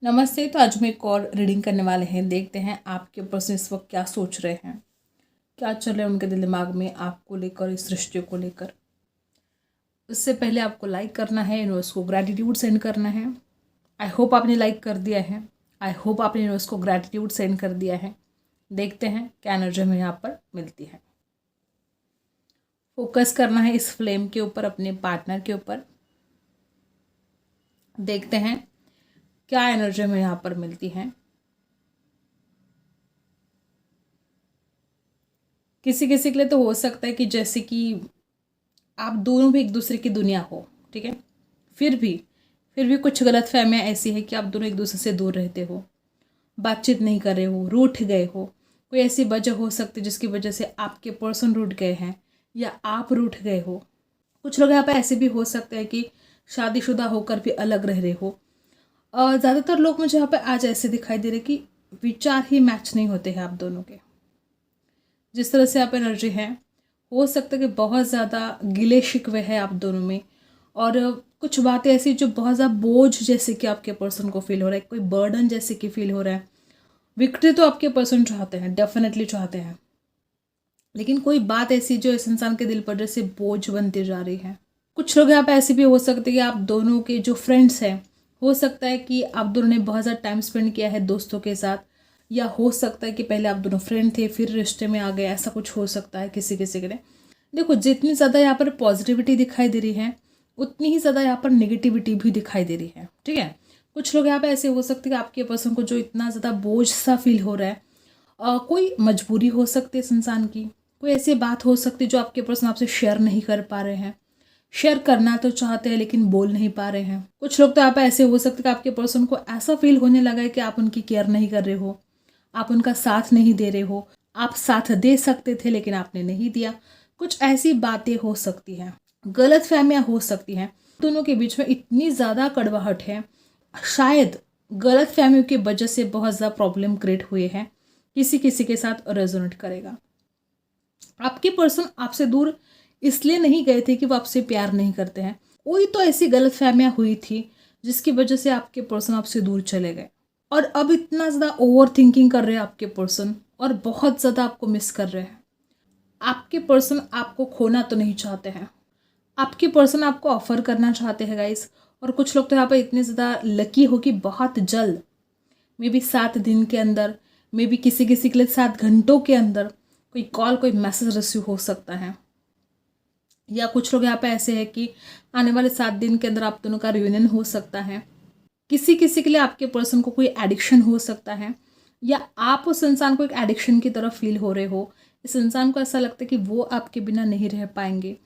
नमस्ते। तो आज हम एक और रीडिंग करने वाले हैं। देखते हैं आपके पर्सन इस वक्त क्या सोच रहे हैं, क्या चल रहा है उनके दिल दिमाग में आपको लेकर, इस रिश्ते को लेकर। उससे पहले आपको लाइक करना है, यूनिवर्स को ग्रैटिट्यूड सेंड करना है। आई होप आपने लाइक कर दिया है। आई होप आपने यूनिवर्स को ग्रैटिट्यूड सेंड कर दिया है। देखते हैं क्या एनर्जी हमें यहाँ पर मिलती है। फोकस करना है इस फ्लेम के ऊपर, अपने पार्टनर के ऊपर। देखते हैं क्या एनर्जी हमें यहाँ पर मिलती है। किसी किसी के लिए तो हो सकता है कि जैसे कि आप दोनों भी एक दूसरे की दुनिया हो, ठीक है, फिर भी कुछ गलतफहमियां ऐसी है कि आप दोनों एक दूसरे से दूर रहते हो, बातचीत नहीं कर रहे हो, रूठ गए हो। कोई ऐसी वजह हो सकती है जिसकी वजह से आपके पर्सन रूठ गए हैं या आप रूठ गए हो। कुछ लोग यहाँ पे ऐसे भी हो सकते हैं कि शादीशुदा होकर भी अलग रह रहे हो। और ज़्यादातर लोग मुझे यहाँ पे आज ऐसे दिखाई दे रहे कि विचार ही मैच नहीं होते हैं आप दोनों के। जिस तरह से आप एनर्जी है, हो सकता है कि बहुत ज़्यादा गिले शिकवे है आप दोनों में, और कुछ बातें ऐसी जो बहुत ज़्यादा बोझ जैसे कि आपके पर्सन को फील हो रहा है, कोई बर्डन जैसे कि फील हो रहा है। विक्ट्री तो आपके पर्सन चाहते हैं, डेफिनेटली चाहते हैं, लेकिन कोई बात ऐसी जो इस इंसान के दिल पर जैसे बोझ बनती जा रही है। कुछ लोग यहाँ पे ऐसे भी हो सकते हैं कि आप दोनों के जो फ्रेंड्स हैं, हो सकता है कि आप दोनों ने बहुत ज़्यादा टाइम स्पेंड किया है दोस्तों के साथ, या हो सकता है कि पहले आप दोनों फ्रेंड थे फिर रिश्ते में आ गए, ऐसा कुछ हो सकता है किसी किसी के लिए। देखो, जितनी ज़्यादा यहाँ पर पॉजिटिविटी दिखाई दे रही है उतनी ही ज़्यादा यहाँ पर नेगेटिविटी भी दिखाई दे रही है, ठीक है। कुछ लोग यहाँ पे ऐसे हो सकते हैं कि आपके पर्सन को जो इतना ज़्यादा बोझ सा फील हो रहा है, कोई मजबूरी हो सकती है इस इंसान की, कोई ऐसी बात हो सकती है जो आपके पर्सन आपसे शेयर नहीं कर पा रहे हैं। शेयर करना तो चाहते हैं लेकिन बोल नहीं पा रहे हैं। कुछ लोग तो यहाँ पे ऐसे हो सकते हैं कि आपके पर्सन को ऐसा फील होने लगा है कि आप उनकी केयर नहीं कर रहे हो, आप उनका साथ नहीं दे रहे हो। आप साथ दे सकते थे लेकिन आपने नहीं दिया। कुछ ऐसी बातें हो सकती हैं, गलतफहमियां हो सकती हैं। दोनों के बीच में इतनी ज़्यादा कड़वाहट है, शायद गलतफहमियों की वजह से बहुत ज़्यादा प्रॉब्लम क्रिएट हुए हैं। किसी किसी के साथ रेजोनेट करेगा। आपके पर्सन आपसे दूर इसलिए नहीं गए थे कि वो आपसे प्यार नहीं करते हैं। कोई तो ऐसी गलतफहमियां हुई थी जिसकी वजह से आपके पर्सन आपसे दूर चले गए, और अब इतना ज़्यादा ओवर थिंकिंग कर रहे हैं आपके पर्सन, और बहुत ज़्यादा आपको मिस कर रहे हैं। आपके पर्सन आपको खोना तो नहीं चाहते हैं, आपके पर्सन आपको ऑफर करना चाहते हैं गाइस। और कुछ लोग तो यहाँ पर इतने ज़्यादा लकी हो कि बहुत जल्द, मे बी 7 दिन के अंदर, मे बी किसी किसी के लिए 7 घंटों के अंदर कोई कॉल, कोई मैसेज रिसीव हो सकता है। या कुछ लोग यहाँ पे ऐसे है कि आने वाले 7 दिन के अंदर आप दोनों का रियूनियन हो सकता है। किसी किसी के लिए आपके पर्सन को कोई एडिक्शन हो सकता है, या आप उस इंसान को एक एडिक्शन की तरफ फील हो रहे हो। इस इंसान को ऐसा लगता है कि वो आपके बिना नहीं रह पाएंगे,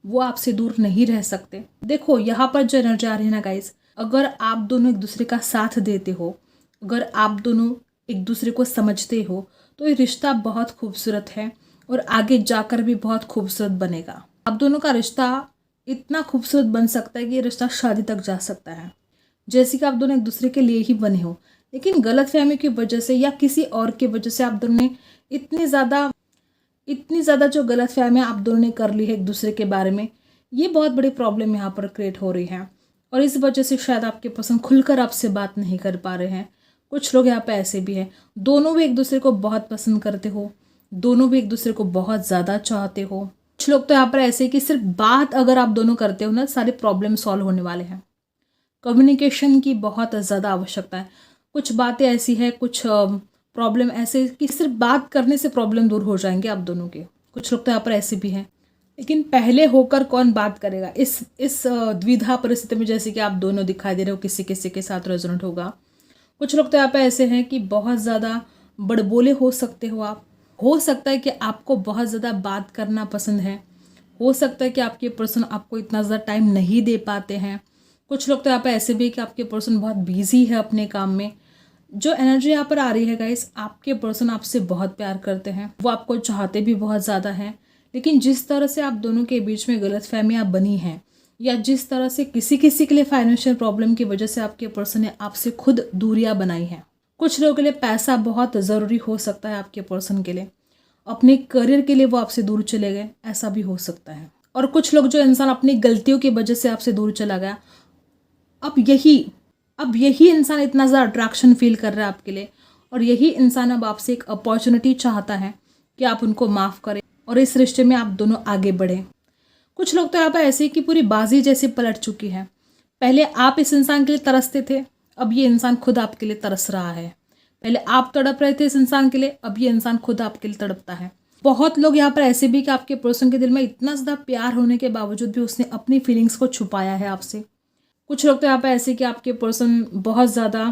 वो आपसे दूर नहीं रह सकते। देखो, यहाँ पर जो एनर्जी आ रही है ना गाइस, अगर आप दोनों एक दूसरे का साथ देते हो, अगर आप दोनों एक दूसरे को समझते हो, तो ये रिश्ता बहुत खूबसूरत है और आगे जाकर भी बहुत खूबसूरत बनेगा। आप दोनों का रिश्ता इतना खूबसूरत बन सकता है कि ये रिश्ता शादी तक जा सकता है, जैसे कि आप दोनों एक दूसरे के लिए ही बने हो। लेकिन गलतफहमी की वजह से या किसी और की वजह से आप दोनों ने इतनी ज़्यादा जो गलतफहमियां आप दोनों ने कर ली है एक दूसरे के बारे में, ये बहुत बड़ी प्रॉब्लम यहाँ पर क्रिएट हो रही है। और इस वजह से शायद आपके पसंद खुलकर आपसे बात नहीं कर पा रहे हैं। कुछ लोग यहाँ पे ऐसे भी हैं, दोनों भी एक दूसरे को बहुत पसंद करते हो, दोनों भी एक दूसरे को बहुत ज़्यादा चाहते हो। कुछ लोग तो यहाँ पर ऐसे कि सिर्फ बात अगर आप दोनों करते हो ना, सारे प्रॉब्लम सॉल्व होने वाले हैं। कम्युनिकेशन की बहुत ज़्यादा आवश्यकता है। कुछ बातें ऐसी है, कुछ प्रॉब्लम ऐसे कि सिर्फ बात करने से प्रॉब्लम दूर हो जाएंगे आप दोनों के। कुछ लोग तो यहाँ पर ऐसे भी हैं, लेकिन पहले होकर कौन बात करेगा इस द्विधा परिस्थिति में, जैसे कि आप दोनों दिखाई दे रहे हो, किसी किसी के साथ रेजोनेट होगा। कुछ लोग तो यहाँ पे ऐसे हैं कि बहुत ज़्यादा बड़बोले हो सकते हो आप। हो सकता है कि आपको बहुत ज़्यादा बात करना पसंद है, हो सकता है कि आपके पर्सन आपको इतना ज़्यादा टाइम नहीं दे पाते हैं। कुछ लोग तो यहाँ पे ऐसे भी है कि आपके पर्सन बहुत बिजी है अपने काम में। जो एनर्जी यहाँ पर आ रही है गाइस, आपके पर्सन आपसे बहुत प्यार करते हैं, वो आपको चाहते भी बहुत ज़्यादा हैं। लेकिन जिस तरह से आप दोनों के बीच में गलतफहमियाँ बनी हैं, या जिस तरह से किसी किसी के लिए फाइनेंशियल प्रॉब्लम की वजह से आपके पर्सन ने आपसे खुद दूरियां बनाई हैं। कुछ लोगों के लिए पैसा बहुत ज़रूरी हो सकता है आपके पर्सन के लिए, अपने करियर के लिए वो आपसे दूर चले गए, ऐसा भी हो सकता है। और कुछ लोग, जो इंसान अपनी गलतियों की वजह से आपसे दूर चला गया, अब अब यही इंसान इतना ज़्यादा अट्रैक्शन फील कर रहा है आपके लिए, और यही इंसान अब आपसे एक अपॉर्चुनिटी चाहता है कि आप उनको माफ़ करें और इस रिश्ते में आप दोनों आगे बढ़ें। कुछ लोग तो यहाँ पर ऐसे कि पूरी बाजी जैसी पलट चुकी है। पहले आप इस इंसान के लिए तरसते थे, अब ये इंसान खुद आपके लिए तरस रहा है। पहले आप तड़प रहे थे इस इंसान के लिए, अब ये इंसान खुद आपके लिए तड़पता है। बहुत लोग यहाँ पर ऐसे भी कि आपके पर्सन के दिल में इतना ज़्यादा प्यार होने के बावजूद भी उसने अपनी फीलिंग्स को छुपाया है आपसे। कुछ लोग तो यहाँ पर ऐसे कि आपके पर्सन बहुत ज़्यादा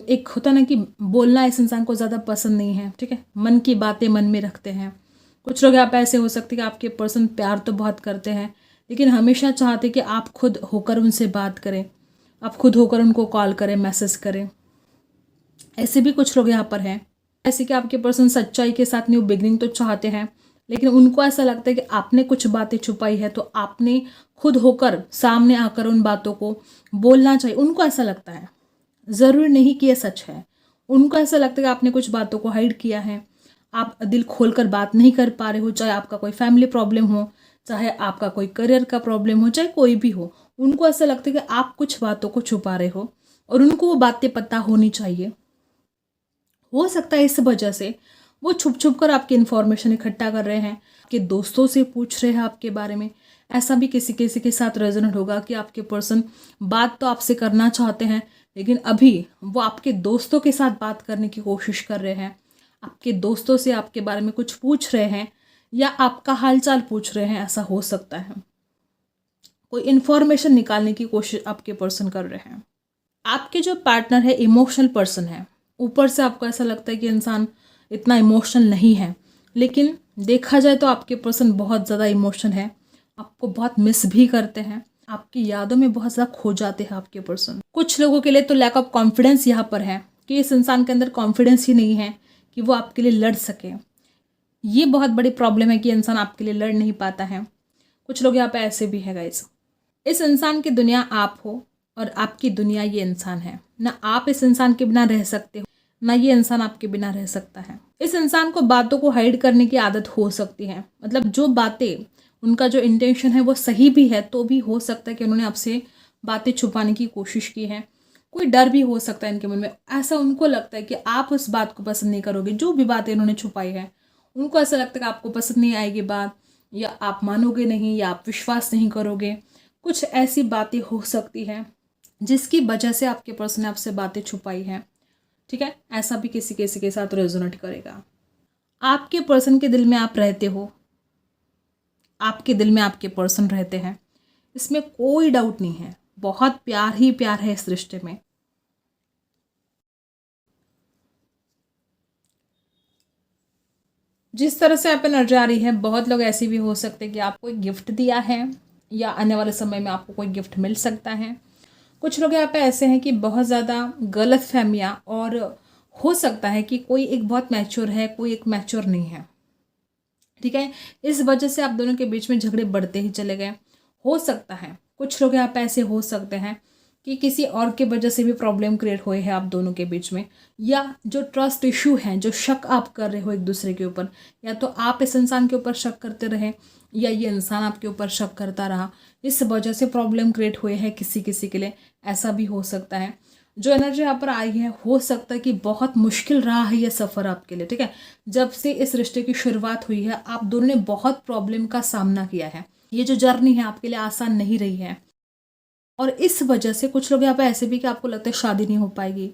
एक होता ना कि बोलना इस इंसान को ज़्यादा पसंद नहीं है, ठीक है, मन की बातें मन में रखते हैं। कुछ लोग यहाँ पे ऐसे हो सकते हैं कि आपके पर्सन प्यार तो बहुत करते हैं, लेकिन हमेशा चाहते कि आप खुद होकर उनसे बात करें, आप खुद होकर उनको कॉल करें, मैसेज करें। ऐसे भी कुछ लोग यहाँ पर हैं ऐसे कि आपके पर्सन सच्चाई के साथ न्यू बिगनिंग तो चाहते हैं, लेकिन उनको ऐसा लगता है कि आपने कुछ बातें छुपाई है, तो आपने खुद होकर सामने आकर उन बातों को बोलना चाहिए। उनको ऐसा लगता है, ज़रूरी नहीं कि ये सच है। उनको ऐसा लगता है कि आपने कुछ बातों को हाइड किया है, आप दिल खोलकर बात नहीं कर पा रहे हो, चाहे आपका कोई फैमिली प्रॉब्लम हो, चाहे आपका कोई करियर का प्रॉब्लम हो, चाहे कोई भी हो। उनको ऐसा लगता है कि आप कुछ बातों को छुपा रहे हो और उनको वो बातें पता होनी चाहिए। हो सकता है इस वजह से वो छुप छुप कर आपकी इन्फॉर्मेशन इकट्ठा कर रहे हैं, आपके दोस्तों से पूछ रहे हैं आपके बारे में। ऐसा भी किसी किसी के साथ रेजोनेट होगा कि आपके पर्सन बात तो आपसे करना चाहते हैं, लेकिन अभी वो आपके दोस्तों के साथ बात करने की कोशिश कर रहे हैं, आपके दोस्तों से आपके बारे में कुछ पूछ रहे हैं या आपका हालचाल पूछ रहे हैं। ऐसा हो सकता है, कोई इन्फॉर्मेशन निकालने की कोशिश आपके पर्सन कर रहे हैं। आपके जो पार्टनर है इमोशनल पर्सन है, ऊपर से आपको ऐसा लगता है कि इंसान इतना इमोशनल नहीं है, लेकिन देखा जाए तो आपके पर्सन बहुत ज़्यादा इमोशन है, आपको बहुत मिस भी करते हैं, आपकी यादों में बहुत ज़्यादा खो जाते हैं आपके पर्सन। कुछ लोगों के लिए तो लैक ऑफ कॉन्फिडेंस यहाँ पर है कि इस इंसान के अंदर कॉन्फिडेंस ही नहीं है कि वो आपके लिए लड़ सके। ये बहुत बड़ी प्रॉब्लम है कि इंसान आपके लिए लड़ नहीं पाता है। कुछ लोग यहाँ पे ऐसे भी है गाइस, इस इंसान की दुनिया आप हो और आपकी दुनिया ये इंसान है। ना आप इस इंसान के बिना रह सकते हो, ना ये इंसान आपके बिना रह सकता है। इस इंसान को बातों को हाइड करने की आदत हो सकती है, मतलब जो बातें उनका जो इंटेंशन है वो सही भी है, तो भी हो सकता है कि उन्होंने आपसे बातें छुपाने की कोशिश की है। कोई डर भी हो सकता है इनके मन में, ऐसा उनको लगता है कि आप उस बात को पसंद नहीं करोगे, जो भी बातें इन्होंने छुपाई है। उनको ऐसा लगता है कि आपको पसंद नहीं आएगी बात, या आप मानोगे नहीं, या आप विश्वास नहीं करोगे। कुछ ऐसी बातें हो सकती हैं जिसकी वजह से आपके पर्सन ने आपसे बातें छुपाई हैं, ठीक है। ऐसा भी किसी किसी के साथ रेजोनेट करेगा। आपके पर्सन के दिल में आप रहते हो, आपके दिल में आपके पर्सन रहते हैं, इसमें कोई डाउट नहीं है। बहुत प्यार ही प्यार है इस रिश्ते में। जिस तरह से आप एनर्जी आ रही है, बहुत लोग ऐसे भी हो सकते हैं कि आपको एक गिफ्ट दिया है या आने वाले समय में आपको कोई गिफ्ट मिल सकता है। कुछ लोग यहाँ पे ऐसे हैं कि बहुत ज़्यादा गलत फहमियाँ, और हो सकता है कि कोई एक बहुत मैच्योर है, कोई एक मैच्योर नहीं है, ठीक है। इस वजह से आप दोनों के बीच में झगड़े बढ़ते ही चले गए। हो सकता है कुछ लोग यहाँ पे ऐसे हो सकते हैं कि किसी और के वजह से भी प्रॉब्लम क्रिएट हुए हैं आप दोनों के बीच में, या जो ट्रस्ट इशू है, जो शक आप कर रहे हो एक दूसरे के ऊपर, या तो आप इस इंसान के ऊपर शक करते रहे या ये इंसान आपके ऊपर शक करता रहा, इस वजह से प्रॉब्लम क्रिएट हुए हैं किसी किसी के लिए। ऐसा भी हो सकता है। जो एनर्जी यहाँ पर आई है, हो सकता है कि बहुत मुश्किल रहा है ये सफ़र आपके लिए, ठीक है। जब से इस रिश्ते की शुरुआत हुई है, आप दोनों ने बहुत प्रॉब्लम का सामना किया है। ये जो जर्नी है आपके लिए आसान नहीं रही है, और इस वजह से कुछ लोग यहाँ पे ऐसे भी कि आपको लगता है शादी नहीं हो पाएगी,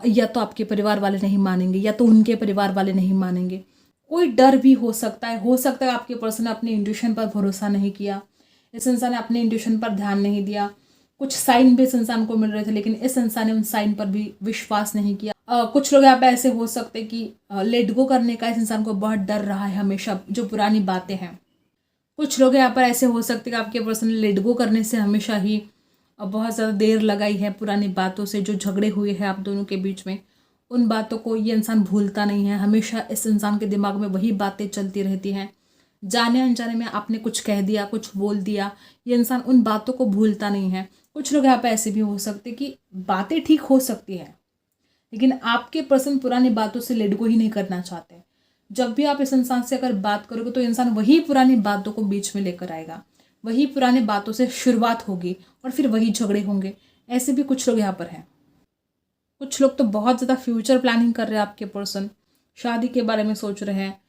या तो आपके परिवार वाले नहीं मानेंगे, या तो उनके परिवार वाले नहीं मानेंगे। कोई डर भी हो सकता है आपके पर्सन ने अपने इंट्यूशन पर भरोसा नहीं किया, इस इंसान ने अपने इंट्यूशन पर ध्यान नहीं दिया। कुछ साइन भी इस इंसान को मिल रहे थे, लेकिन इस इंसान ने उन साइन पर भी विश्वास नहीं किया। कुछ लोग यहाँ पे ऐसे हो सकते हैं कि लेट गो करने का इस इंसान को बहुत डर रहा है हमेशा, जो पुरानी बातें हैं। कुछ लोग यहाँ पर ऐसे हो सकते हैं कि आपके पर्सन ने लेट गो करने से हमेशा ही बहुत ज़्यादा देर लगाई है। पुरानी बातों से जो झगड़े हुए हैं आप दोनों के बीच में, उन बातों को ये इंसान भूलता नहीं है। हमेशा इस इंसान के दिमाग में वही बातें चलती रहती हैं। जाने अनजाने में आपने कुछ कह दिया, कुछ बोल दिया, ये इंसान उन बातों को भूलता नहीं है। कुछ लोग यहाँ पे ऐसे भी हो सकते कि बातें ठीक हो सकती है, लेकिन आपके पर्सन पुरानी बातों से लेट गो ही नहीं करना चाहते। जब भी आप इस इंसान से अगर बात करोगे तो इंसान वही पुरानी बातों को बीच में लेकर आएगा, वही पुरानी बातों से शुरुआत होगी और फिर वही झगड़े होंगे। ऐसे भी कुछ लोग यहाँ पर हैं। कुछ लोग तो बहुत ज़्यादा फ्यूचर प्लानिंग कर रहे हैं, आपके पर्सन शादी के बारे में सोच रहे हैं,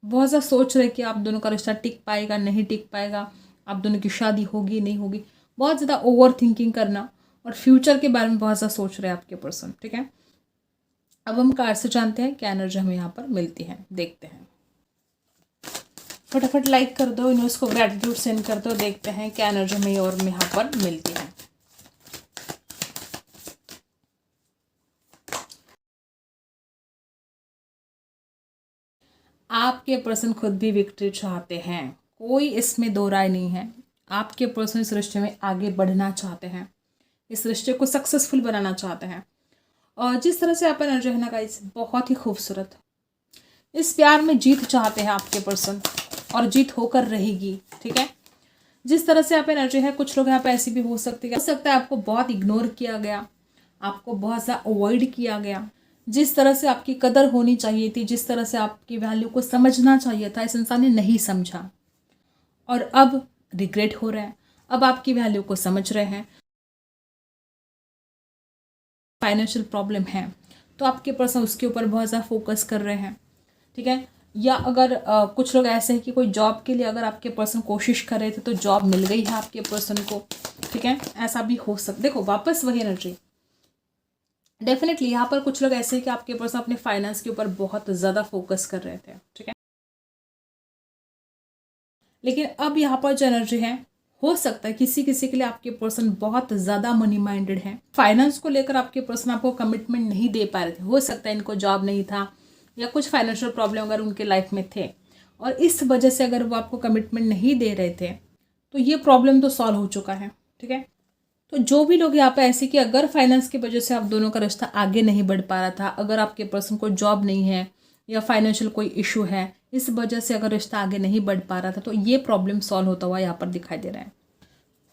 बहुत ज़्यादा सोच रहे हैं कि आप दोनों का रिश्ता टिक पाएगा नहीं टिक पाएगा, आप दोनों की शादी होगी नहीं होगी, बहुत ज़्यादा ओवर थिंकिंग करना और फ्यूचर के बारे में बहुत ज़्यादा सोच रहे हैं आपके पर्सन। ठीक है, अब हम कार्ड से जानते हैं क्या एनर्जी हमें यहाँ पर मिलती है, देखते हैं। फटाफट लाइक कर दो, यूनिवर्स को ग्रेटिट्यूड सेंड कर दो, देखते हैं क्या एनर्जी हमें और यहाँ पर मिलती है। आपके पर्सन खुद भी विक्ट्री चाहते हैं, कोई इसमें दो राय नहीं है। आपके पर्सन इस रिश्ते में आगे बढ़ना चाहते हैं, इस रिश्ते को सक्सेसफुल बनाना चाहते हैं। और जिस तरह से आप एनर्जी है ना गाइस, बहुत ही खूबसूरत। इस प्यार में जीत चाहते हैं आपके पर्सन और जीत होकर रहेगी। ठीक है, जिस तरह से आप एनर्जी है, कुछ लोग यहाँ पे ऐसी भी हो सकती है, आपको बहुत इग्नोर किया गया, आपको बहुत ज़्यादा अवॉइड किया गया। जिस तरह से आपकी कदर होनी चाहिए थी, जिस तरह से आपकी वैल्यू को समझना चाहिए था, इस इंसान ने नहीं समझा और अब रिग्रेट हो रहा है। अब आपकी वैल्यू को समझ रहे हैं। फाइनेंशियल प्रॉब्लम है तो आपके पर्सन उसके ऊपर बहुत ज़्यादा फोकस कर रहे हैं। ठीक है, या अगर कुछ लोग ऐसे हैं कि कोई जॉब के लिए अगर आपके पर्सन कोशिश कर रहे थे तो जॉब मिल गई है आपके पर्सन को। ठीक है, ऐसा भी हो सकता। देखो वापस वही एनर्जी, डेफिनेटली यहाँ पर कुछ लोग ऐसे हैं कि आपके पर्सन अपने फाइनेंस के ऊपर बहुत ज़्यादा फोकस कर रहे थे। ठीक है, लेकिन अब यहाँ पर जो एनर्जी है, हो सकता है किसी किसी के लिए आपके पर्सन बहुत ज़्यादा मनी माइंडेड है। फाइनेंस को लेकर आपके पर्सन आपको कमिटमेंट नहीं दे पा रहे थे। हो सकता है इनको जॉब नहीं था या कुछ फाइनेंशियल प्रॉब्लम अगर उनके लाइफ में थे और इस वजह से अगर वो आपको कमिटमेंट नहीं दे रहे थे तो ये प्रॉब्लम तो सॉल्व हो चुका है। ठीक है, तो जो भी लोग यहाँ पे ऐसे कि अगर फाइनेंस की वजह से आप दोनों का रिश्ता आगे नहीं बढ़ पा रहा था, अगर आपके पर्सन को जॉब नहीं है या फाइनेंशियल कोई इशू है, इस वजह से अगर रिश्ता आगे नहीं बढ़ पा रहा था, तो ये प्रॉब्लम सॉल्व होता हुआ यहाँ पर दिखाई दे रहा है।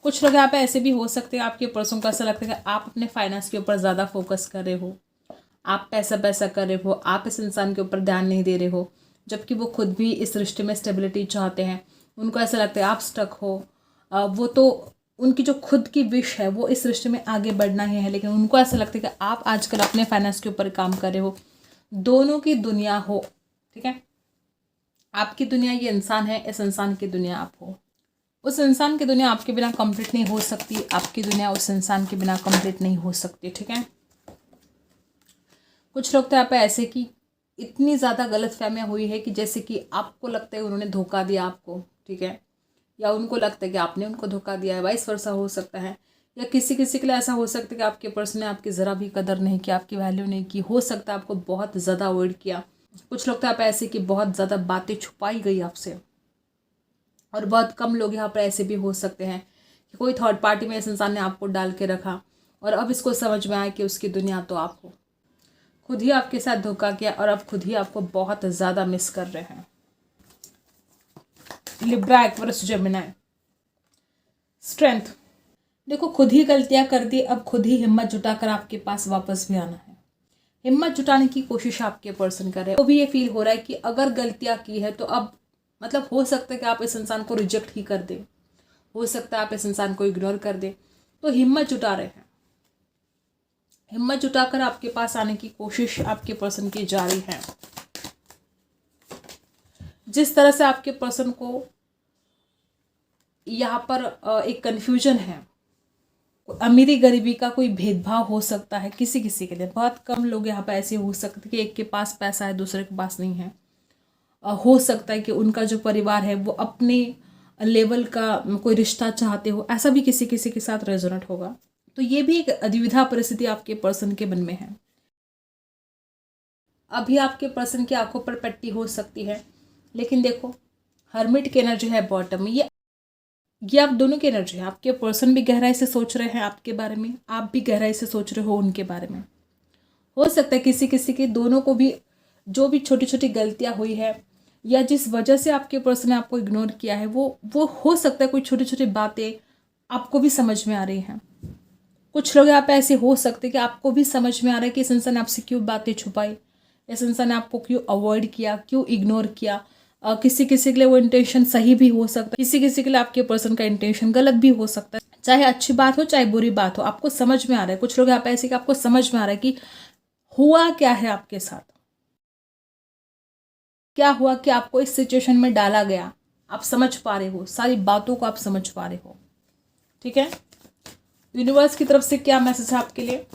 कुछ लोग यहाँ पे ऐसे भी हो सकते हैं, आपके पर्सन को ऐसा लगता है कि आप अपने फाइनेंस के ऊपर ज़्यादा फोकस कर रहे हो, आप पैसा पैसा कर रहे हो, आप इस इंसान के ऊपर ध्यान नहीं दे रहे हो, जबकि वो खुद भी इस रिश्ते में स्टेबिलिटी चाहते हैं। उनको ऐसा लगता है आप स्टक हो। वो तो उनकी जो खुद की विश है वो इस रिश्ते में आगे बढ़ना ही है, लेकिन उनको ऐसा लगता है कि आप आजकल अपने फाइनेंस के ऊपर काम कर रहे हो। दोनों की दुनिया हो। ठीक है, आपकी दुनिया ये इंसान है, इस इंसान की दुनिया आप हो। उस इंसान की दुनिया आपके बिना कंप्लीट नहीं हो सकती, आपकी दुनिया उस इंसान के बिना कंप्लीट नहीं हो सकती। ठीक है, कुछ लोग तो यहाँ पे ऐसे कि इतनी ज़्यादा गलतफहमियां हुई है कि जैसे कि आपको लगता है उन्होंने धोखा दिया आपको। ठीक है, या उनको लगता है कि आपने उनको धोखा दिया है, वाइस वर्सा हो सकता है। या किसी किसी के लिए ऐसा हो सकता है कि आपके पर्सन ने आपकी ज़रा भी कदर नहीं की, आपकी वैल्यू नहीं की, हो सकता है आपको बहुत ज़्यादा अवॉइड किया। कुछ लोग तो यहाँ पे ऐसे कि बहुत ज़्यादा बातें छुपाई गई आपसे। और बहुत कम लोग यहाँ पर ऐसे भी हो सकते हैं कि कोई थर्ड पार्टी में इस इंसान ने आपको डाल के रखा और अब इसको समझ में आया कि उसकी दुनिया तो आप हो। खुद ही आपके साथ धोखा किया और अब खुद ही आपको बहुत ज़्यादा मिस कर रहे हैं। Libra, Aquarius, Gemini. स्ट्रेंथ, देखो खुद ही गलतियां कर दी, अब खुद ही हिम्मत जुटाकर आपके पास वापस भी आना है। हिम्मत जुटाने की कोशिश आपके पर्सन कर रहे हैं। तो भी ये फील हो रहा है कि अगर गलतियां की है तो अब मतलब हो सकता है कि आप इस इंसान को रिजेक्ट ही कर दें, हो सकता है आप इस इंसान को इग्नोर कर दें। तो हिम्मत जुटा रहे हैं, हिम्मत जुटाकर आपके पास आने की कोशिश आपके पर्सन की जारी है। जिस तरह से आपके पर्सन को यहाँ पर एक कन्फ्यूजन है, अमीरी गरीबी का कोई भेदभाव हो सकता है किसी किसी के लिए। बहुत कम लोग यहाँ पर ऐसे हो सकते कि एक के पास पैसा है दूसरे के पास नहीं है। हो सकता है कि उनका जो परिवार है वो अपने लेवल का कोई रिश्ता चाहते हो, ऐसा भी किसी किसी के साथ रेजोनेट होगा। तो ये भी एक द्विधा परिस्थिति आपके पर्सन के मन में है। अभी आपके पर्सन की आंखों पर पट्टी हो सकती है, लेकिन देखो हर्मिट की एनर्जी है बॉटम में। ये आप दोनों की एनर्जी है। आपके पर्सन भी गहराई से सोच रहे हैं आपके बारे में, आप भी गहराई से सोच रहे हो उनके बारे में। हो सकता है किसी किसी के दोनों को भी जो भी छोटी छोटी गलतियां हुई है या जिस वजह से आपके पर्सन ने आपको इग्नोर किया है, वो हो सकता है कोई छोटी छोटी बातें आपको भी समझ में आ रही हैं। कुछ लोग यहाँ पे ऐसे हो सकते हैं कि आपको भी समझ में आ रहा है कि इस इंसान ने आपसे क्यों बातें छुपाई, इस इंसान ने आपको क्यों अवॉइड किया, क्यों इग्नोर किया। किसी किसी के लिए वो इंटेंशन सही भी हो सकता है, किसी किसी के लिए आपके पर्सन का इंटेंशन गलत भी हो सकता है। चाहे अच्छी बात हो चाहे बुरी बात हो, आपको समझ में आ रहा है। कुछ लोग यहाँ पे ऐसे कि आपको समझ में आ रहा है कि हुआ क्या है आपके साथ, क्या हुआ कि आपको इस सिचुएशन में डाला गया। आप समझ पा रहे हो, सारी बातों को आप समझ पा रहे हो। ठीक है, यूनिवर्स की तरफ से क्या मैसेज है आपके लिए?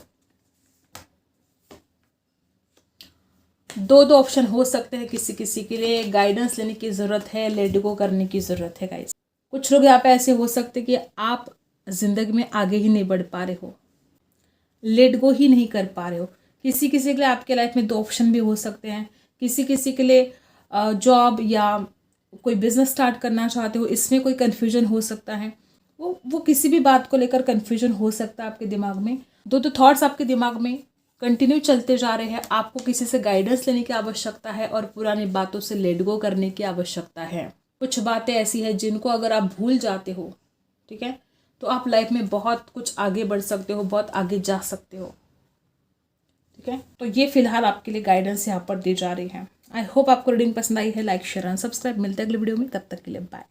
दो दो ऑप्शन हो सकते हैं किसी किसी के लिए। गाइडेंस लेने की ज़रूरत है, लेट गो करने की ज़रूरत है गाइस। कुछ लोग यहाँ पे ऐसे हो सकते हैं कि आप जिंदगी में आगे ही नहीं बढ़ पा रहे हो, लेट गो ही नहीं कर पा रहे हो। किसी किसी के लिए आपके लाइफ में दो ऑप्शन भी हो सकते हैं। किसी किसी के लिए जॉब या कोई बिजनेस स्टार्ट करना चाहते हो, इसमें कोई कन्फ्यूजन हो सकता है। वो किसी भी बात को लेकर कन्फ्यूजन हो सकता है आपके दिमाग में। दो दो थॉट्स आपके दिमाग में कंटिन्यू चलते जा रहे हैं। आपको किसी से गाइडेंस लेने की आवश्यकता है और पुरानी बातों से लेट गो करने की आवश्यकता है। कुछ बातें ऐसी हैं जिनको अगर आप भूल जाते हो, ठीक है, तो आप लाइफ में बहुत कुछ आगे बढ़ सकते हो, बहुत आगे जा सकते हो। ठीक है, तो ये फिलहाल आपके लिए गाइडेंस यहाँ पर दी जा रही है। आई होप आपको रीडिंग पसंद आई है। Like share and subscribe. मिलते हैं अगले वीडियो में, तब तक के लिए बाय।